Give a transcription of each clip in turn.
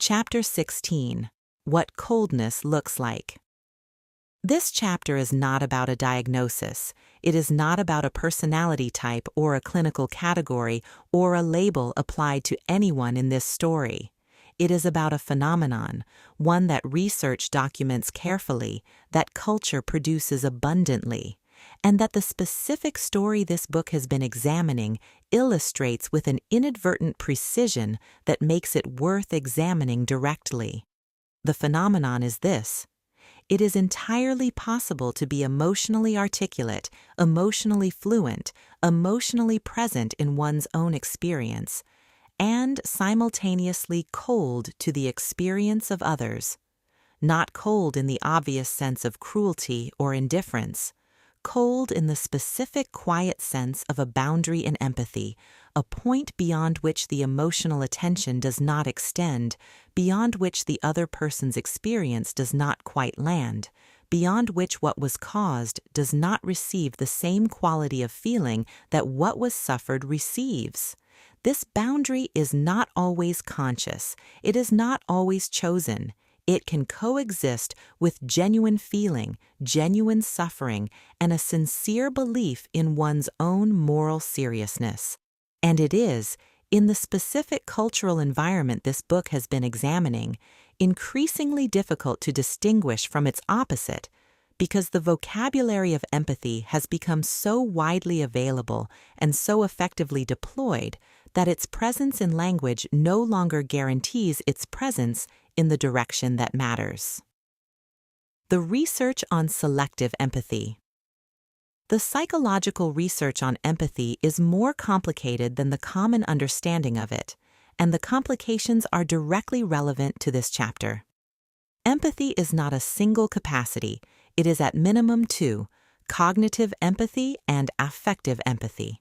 Chapter 16. What Coldness Looks Like. This chapter is not about a diagnosis. It is not about a personality type or a clinical category or a label applied to anyone in this story. It is about a phenomenon, one that research documents carefully, that culture produces abundantly, and that the specific story this book has been examining illustrates with an inadvertent precision that makes it worth examining directly. The phenomenon is this: it is entirely possible to be emotionally articulate, emotionally fluent, emotionally present in one's own experience, and simultaneously cold to the experience of others. Not cold in the obvious sense of cruelty or indifference, cold in the specific quiet sense of a boundary in empathy, a point beyond which the emotional attention does not extend, beyond which the other person's experience does not quite land, beyond which what was caused does not receive the same quality of feeling that what was suffered receives. This boundary is not always conscious, it is not always chosen. It can coexist with genuine feeling, genuine suffering, and a sincere belief in one's own moral seriousness. And it is, in the specific cultural environment this book has been examining, increasingly difficult to distinguish from its opposite, because the vocabulary of empathy has become so widely available and so effectively deployed that its presence in language no longer guarantees its presence in the direction that matters. The research on selective empathy. The psychological research on empathy is more complicated than the common understanding of it, and the complications are directly relevant to this chapter. Empathy is not a single capacity, it is at minimum two: cognitive empathy and affective empathy.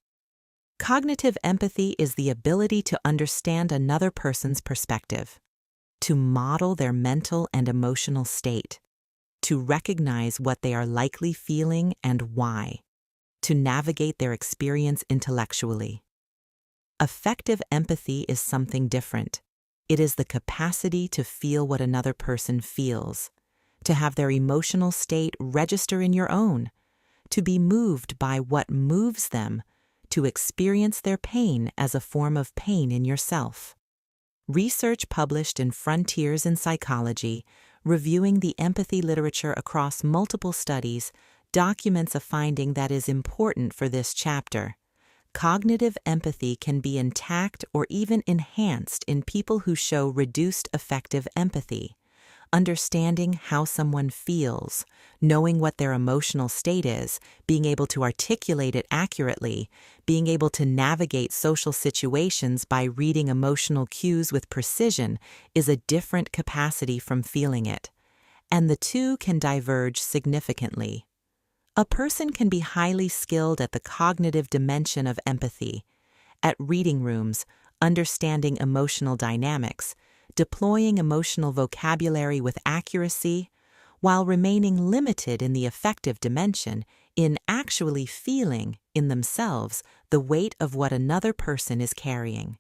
Cognitive empathy is the ability to understand another person's perspective, to model their mental and emotional state, to recognize what they are likely feeling and why, to navigate their experience intellectually. Affective empathy is something different. It is the capacity to feel what another person feels, to have their emotional state register in your own, to be moved by what moves them, to experience their pain as a form of pain in yourself. Research published in Frontiers in Psychology, reviewing the empathy literature across multiple studies, documents a finding that is important for this chapter. Cognitive empathy can be intact or even enhanced in people who show reduced affective empathy. Understanding how someone feels, knowing what their emotional state is, being able to articulate it accurately, being able to navigate social situations by reading emotional cues with precision is a different capacity from feeling it, and the two can diverge significantly. A person can be highly skilled at the cognitive dimension of empathy, at reading rooms, understanding emotional dynamics, deploying emotional vocabulary with accuracy, while remaining limited in the affective dimension, in actually feeling, in themselves, the weight of what another person is carrying.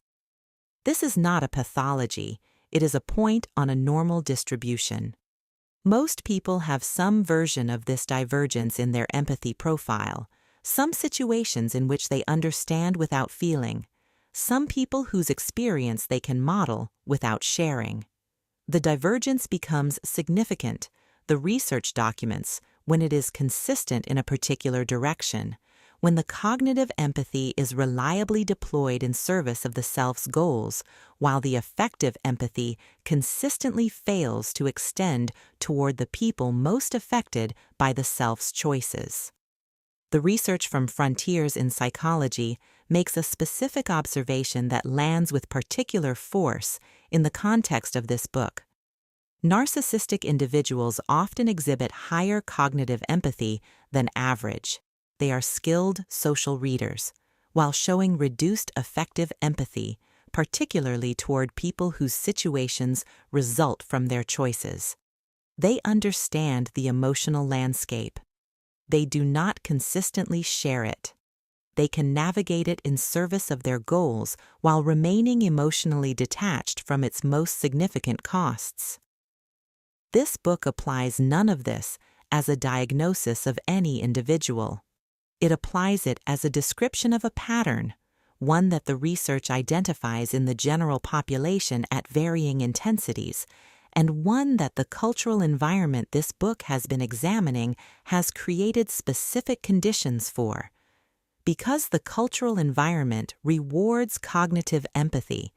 This is not a pathology, it is a point on a normal distribution. Most people have some version of this divergence in their empathy profile, some situations in which they understand without feeling, some people whose experience they can model without sharing. The divergence becomes significant, the research documents, when it is consistent in a particular direction, when the cognitive empathy is reliably deployed in service of the self's goals, while the affective empathy consistently fails to extend toward the people most affected by the self's choices. The research from Frontiers in Psychology makes a specific observation that lands with particular force in the context of this book. Narcissistic individuals often exhibit higher cognitive empathy than average. They are skilled social readers, while showing reduced affective empathy, particularly toward people whose situations result from their choices. They understand the emotional landscape. They do not consistently share it. they can navigate it in service of their goals while remaining emotionally detached from its most significant costs. This book applies none of this as a diagnosis of any individual. It applies it as a description of a pattern, one that the research identifies in the general population at varying intensities, and one that the cultural environment this book has been examining has created specific conditions for. Because the cultural environment rewards cognitive empathy,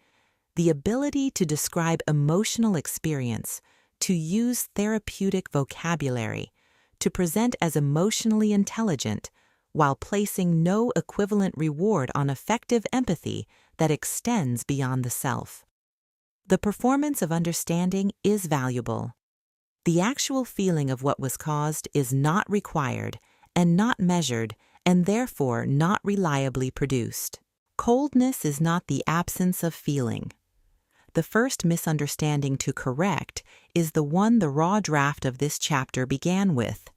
the ability to describe emotional experience, to use therapeutic vocabulary, to present as emotionally intelligent, while placing no equivalent reward on effective empathy that extends beyond the self. The performance of understanding is valuable. The actual feeling of what was caused is not required and not measured and therefore not reliably produced. Coldness is not the absence of feeling. The first misunderstanding to correct is the one the raw draft of this chapter began with.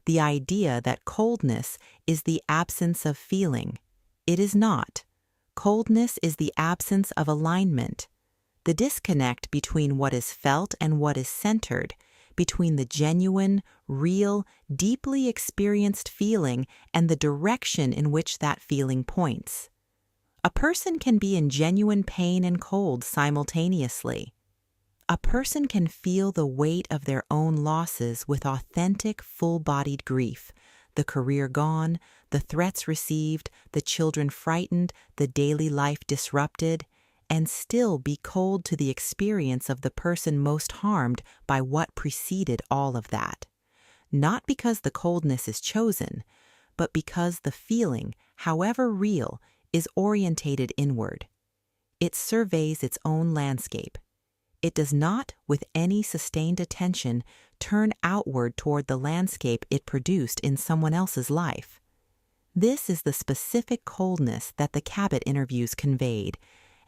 The idea that coldness is the absence of feeling. It is not. Coldness is the absence of alignment. The disconnect between what is felt and what is centered, between the genuine, real, deeply experienced feeling and the direction in which that feeling points. A person can be in genuine pain and cold simultaneously. A person can feel the weight of their own losses with authentic, full-bodied grief, the career gone, the threats received, the children frightened, the daily life disrupted, and still be cold to the experience of the person most harmed by what preceded all of that. Not because the coldness is chosen, but because the feeling, however real, is orientated inward. It surveys its own landscape. It does not, with any sustained attention, turn outward toward the landscape it produced in someone else's life. This is the specific coldness that the Cabot interviews conveyed,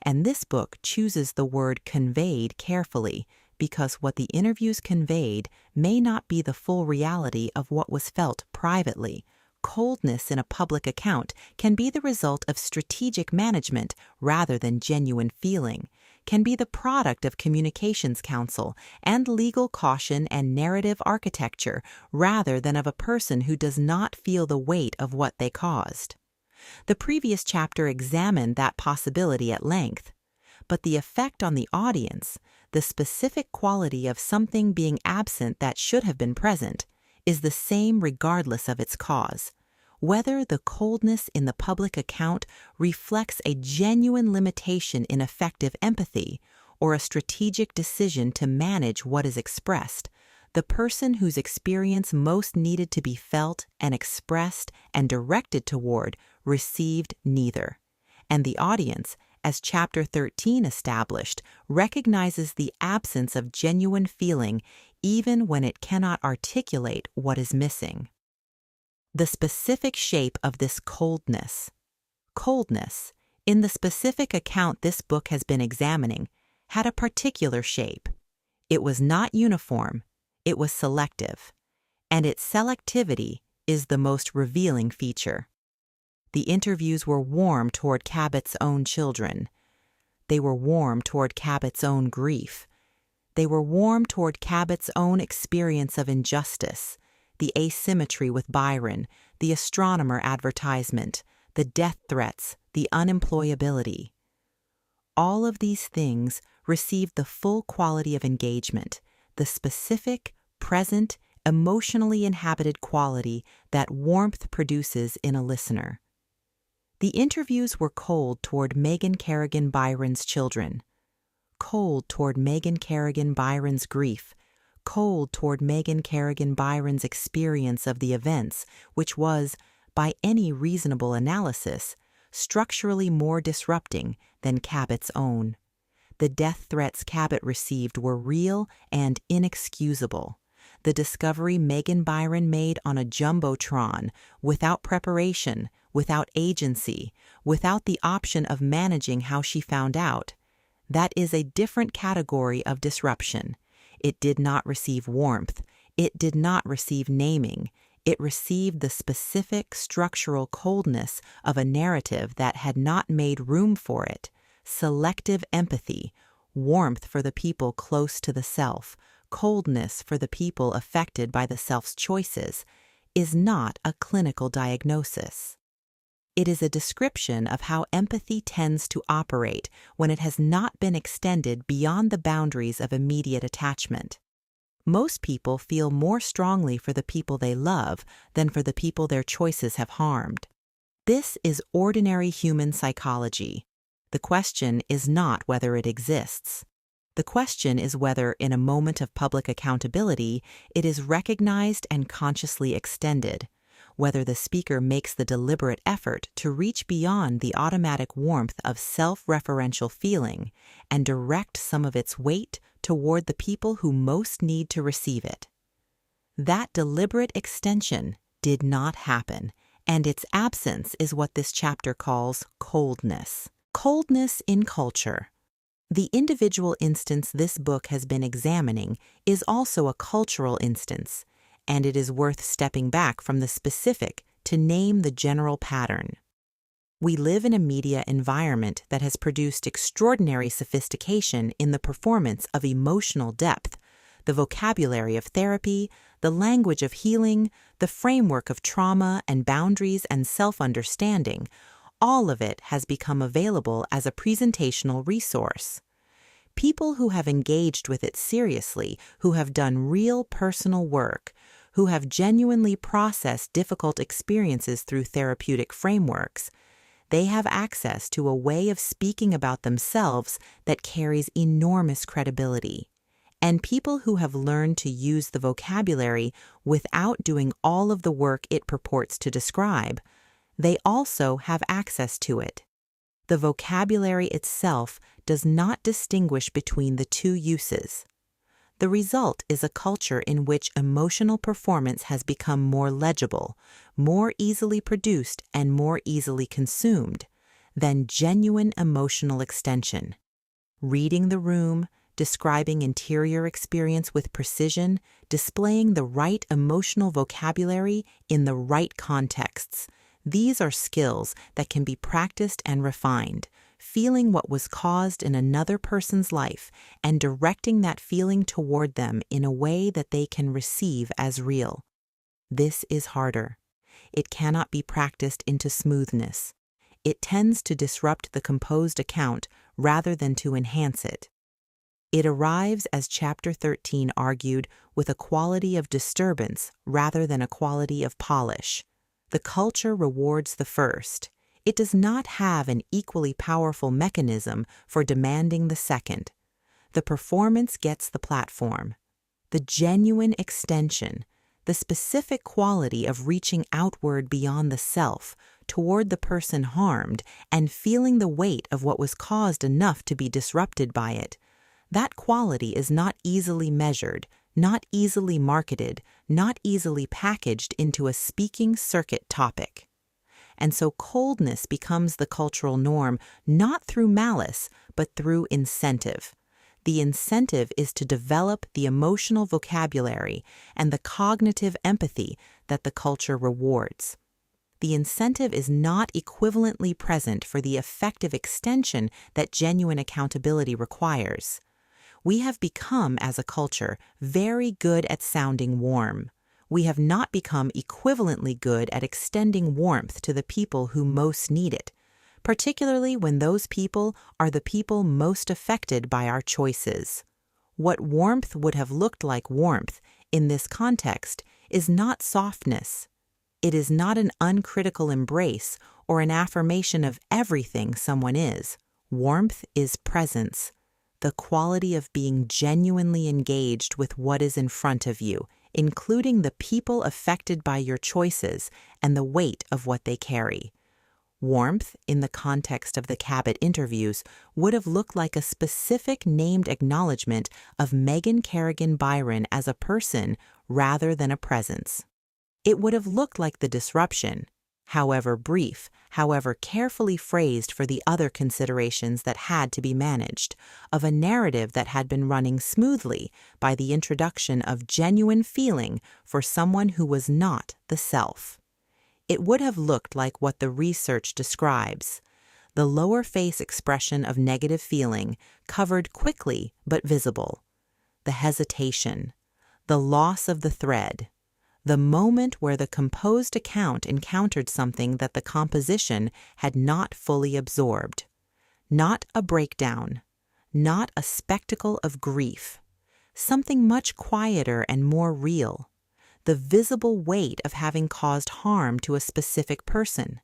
and this book chooses the word conveyed carefully because what the interviews conveyed may not be the full reality of what was felt privately. Coldness in a public account can be the result of strategic management rather than genuine feeling, can be the product of communications counsel and legal caution and narrative architecture rather than of a person who does not feel the weight of what they caused. The previous chapter examined that possibility at length, but the effect on the audience, the specific quality of something being absent that should have been present, is the same regardless of its cause. Whether the coldness in the public account reflects a genuine limitation in effective empathy or a strategic decision to manage what is expressed, the person whose experience most needed to be felt and expressed and directed toward received neither. And the audience, as Chapter 13 established, recognizes the absence of genuine feeling even when it cannot articulate what is missing. The specific shape of this coldness. Coldness, in the specific account this book has been examining, had a particular shape. It was not uniform, it was selective, and its selectivity is the most revealing feature. The interviews were warm toward Cabot's own children. They were warm toward Cabot's own grief. They were warm toward Cabot's own experience of injustice, the asymmetry with Byron, the astronomer advertisement, the death threats, the unemployability. All of these things received the full quality of engagement, the specific, present, emotionally inhabited quality that warmth produces in a listener. The interviews were cold toward Megan Kerrigan Byron's children, cold toward Megan Kerrigan Byron's grief, cold toward Megan Kerrigan Byron's experience of the events, which was, by any reasonable analysis, structurally more disrupting than Cabot's own. The death threats Cabot received were real and inexcusable. The discovery Megan Byron made on a jumbotron, without preparation, without agency, without the option of managing how she found out, that is a different category of disruption. It did not receive warmth. It did not receive naming. It received the specific structural coldness of a narrative that had not made room for it. Selective empathy, warmth for the people close to the self, coldness for the people affected by the self's choices, is not a clinical diagnosis. It is a description of how empathy tends to operate when it has not been extended beyond the boundaries of immediate attachment. Most people feel more strongly for the people they love than for the people their choices have harmed. This is ordinary human psychology. The question is not whether it exists. The question is whether, in a moment of public accountability, it is recognized and consciously extended, whether the speaker makes the deliberate effort to reach beyond the automatic warmth of self-referential feeling and direct some of its weight toward the people who most need to receive it. That deliberate extension did not happen, and its absence is what this chapter calls coldness. Coldness in culture. The individual instance this book has been examining is also a cultural instance, and it is worth stepping back from the specific to name the general pattern. We live in a media environment that has produced extraordinary sophistication in the performance of emotional depth, the vocabulary of therapy, the language of healing, the framework of trauma and boundaries and self-understanding. All of it has become available as a presentational resource. People who have engaged with it seriously, who have done real personal work, who have genuinely processed difficult experiences through therapeutic frameworks, they have access to a way of speaking about themselves that carries enormous credibility. And people who have learned to use the vocabulary without doing all of the work it purports to describe, they also have access to it. The vocabulary itself does not distinguish between the two uses. The result is a culture in which emotional performance has become more legible, more easily produced, and more easily consumed than genuine emotional extension. Reading the room, describing interior experience with precision, displaying the right emotional vocabulary in the right contexts. These are skills that can be practiced and refined, feeling what was caused in another person's life and directing that feeling toward them in a way that they can receive as real. This is harder. It cannot be practiced into smoothness. It tends to disrupt the composed account rather than to enhance it. It arrives, as Chapter 13 argued, with a quality of disturbance rather than a quality of polish. The culture rewards the first. It does not have an equally powerful mechanism for demanding the second. The performance gets the platform. The genuine extension, the specific quality of reaching outward beyond the self, toward the person harmed, and feeling the weight of what was caused enough to be disrupted by it, that quality is not easily measured, not easily marketed, not easily packaged into a speaking circuit topic. And so coldness becomes the cultural norm not through malice, but through incentive. The incentive is to develop the emotional vocabulary and the cognitive empathy that the culture rewards. The incentive is not equivalently present for the effective extension that genuine accountability requires. We have become, as a culture, very good at sounding warm. We have not become equivalently good at extending warmth to the people who most need it, particularly when those people are the people most affected by our choices. What warmth would have looked like warmth in this context is not softness. It is not an uncritical embrace or an affirmation of everything someone is. Warmth is presence, the quality of being genuinely engaged with what is in front of you, including the people affected by your choices and the weight of what they carry. Warmth, in the context of the Cabot interviews, would have looked like a specific named acknowledgement of Megan Kerrigan Byron as a person rather than a presence. It would have looked like the disruption. however brief, however carefully phrased for the other considerations that had to be managed, of a narrative that had been running smoothly by the introduction of genuine feeling for someone who was not the self. It would have looked like what the research describes: the lower face expression of negative feeling, covered quickly but visible, the hesitation, the loss of the thread, the moment where the composed account encountered something that the composition had not fully absorbed. Not a breakdown, not a spectacle of grief, something much quieter and more real, the visible weight of having caused harm to a specific person,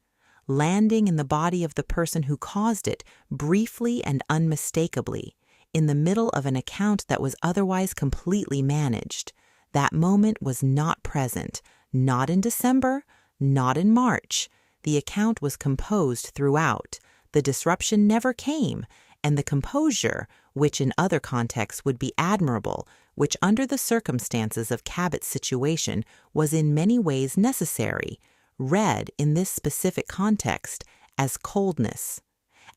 landing in the body of the person who caused it briefly and unmistakably, in the middle of an account that was otherwise completely managed. That moment was not present, not in December, not in March. The account was composed throughout. The disruption never came, and the composure, which in other contexts would be admirable, which under the circumstances of Cabot's situation was in many ways necessary, read in this specific context as coldness,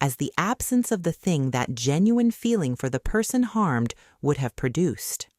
as the absence of the thing that genuine feeling for the person harmed would have produced.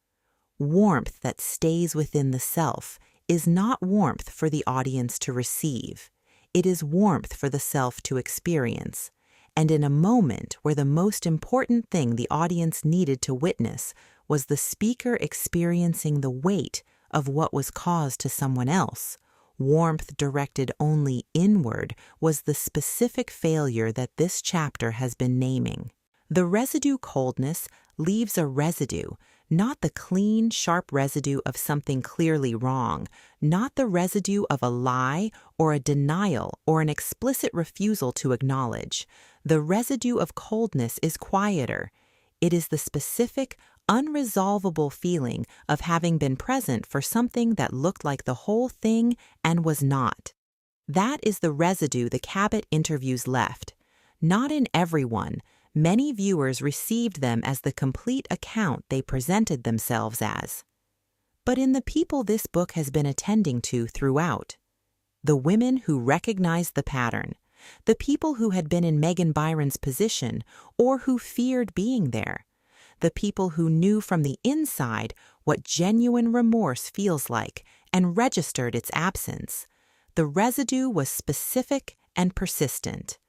Warmth that stays within the self is not warmth for the audience to receive. It is warmth for the self to experience. And in a moment where the most important thing the audience needed to witness was the speaker experiencing the weight of what was caused to someone else, warmth directed only inward was the specific failure that this chapter has been naming. The residue coldness leaves a residue, not the clean, sharp residue of something clearly wrong, not the residue of a lie or a denial or an explicit refusal to acknowledge. The residue of coldness is quieter. It is the specific, unresolvable feeling of having been present for something that looked like the whole thing and was not. That is the residue the Cabot interviews left. Not in everyone. Many viewers received them as the complete account they presented themselves as. But in the people this book has been attending to throughout, the women who recognized the pattern, the people who had been in Megan Byron's position or who feared being there, the people who knew from the inside what genuine remorse feels like and registered its absence, the residue was specific and persistent.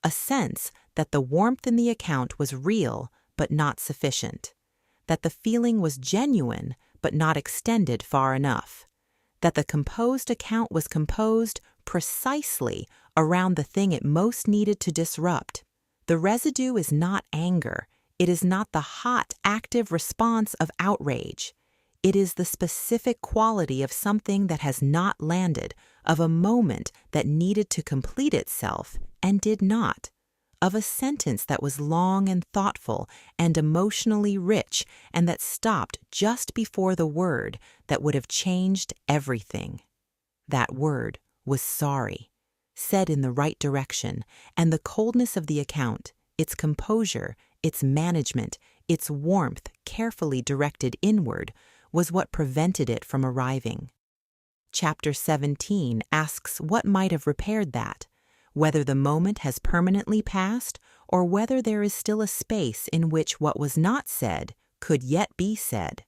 A sense that the warmth in the account was real but not sufficient, that the feeling was genuine but not extended far enough, that the composed account was composed precisely around the thing it most needed to disrupt. The residue is not anger. It is not the hot, active response of outrage. It is the specific quality of something that has not landed, of a moment that needed to complete itself and did not, of a sentence that was long and thoughtful and emotionally rich and that stopped just before the word that would have changed everything. That word was sorry, said in the right direction, and the coldness of the account, its composure, its management, its warmth carefully directed inward, was what prevented it from arriving. Chapter 17 asks what might have repaired that, whether the moment has permanently passed or whether there is still a space in which what was not said could yet be said,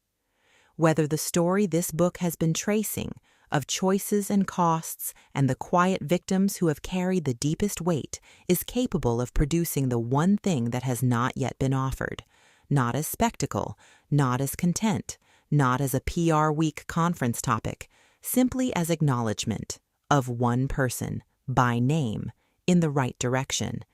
whether the story this book has been tracing of choices and costs and the quiet victims who have carried the deepest weight is capable of producing the one thing that has not yet been offered, not as spectacle, not as content, not as a PR Week conference topic, simply as acknowledgement of one person, by name, in the right direction,